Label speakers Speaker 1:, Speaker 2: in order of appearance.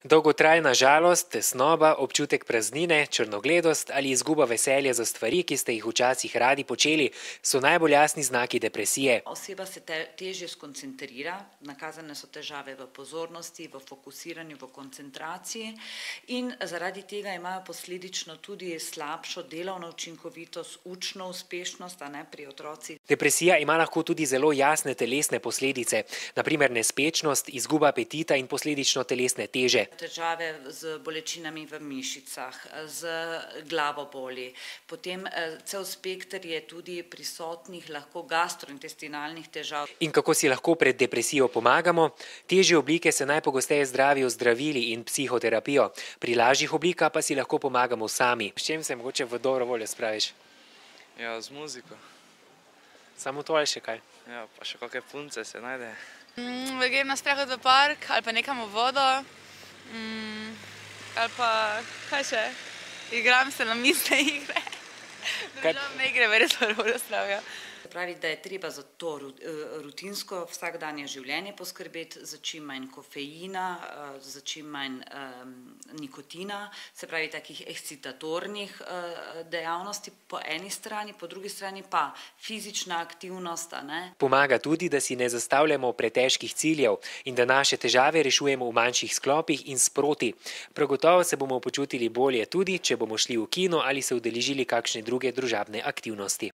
Speaker 1: Dolgotrajna žalost, tesnoba, občutek praznine, črnogledost ali izguba veselja za stvari, ki ste jih včasih radi počeli, so najbolj jasni znaki depresije.
Speaker 2: Oseba se težje skoncentrira, nakazane so težave v pozornosti, v fokusiranju, v koncentraciji in zaradi tega imajo posledično tudi slabšo delovno učinkovitost, učno uspešnost, pri otrocih.
Speaker 1: Depresija ima lahko tudi zelo jasne telesne posledice, na primer nespečnost, izguba apetita in posledično telesne teže.
Speaker 2: Težave z bolečinami v mišicah, z glavoboli, potem cel spekter je tudi prisotnih lahko gastrointestinalnih težav.
Speaker 1: In kako si lahko pred depresijo pomagamo? Težje oblike se najpogosteje zdravijo z zdravili in psihoterapijo, pri lažjih oblikah pa si lahko pomagamo sami. S čim se mogoče v dobro voljo spraviš?
Speaker 3: Ja, z muziko.
Speaker 1: Samo to ali še kaj?
Speaker 3: Ja, pa še kakšne punce se najde.
Speaker 4: Grem na sprehod v park ali pa nekam v vodo. Ali pa, kaj še, igram se na miselne igre. Družabne igre me res dobro spravijo.
Speaker 2: Pravi, da je treba za to rutinsko vsakdanje življenje poskrbeti, za čim manj kofeina, za čim manj nikotina, se pravi takih ekscitatornih dejavnosti po eni strani, po drugi strani pa fizična aktivnost.
Speaker 1: Pomaga tudi, da si ne zastavljamo pretežkih ciljev in da naše težave rešujemo v manjših sklopih in sproti. Prav gotovo se bomo počutili bolje tudi, če bomo šli v kino ali se udeležili kakšne druge družabne aktivnosti.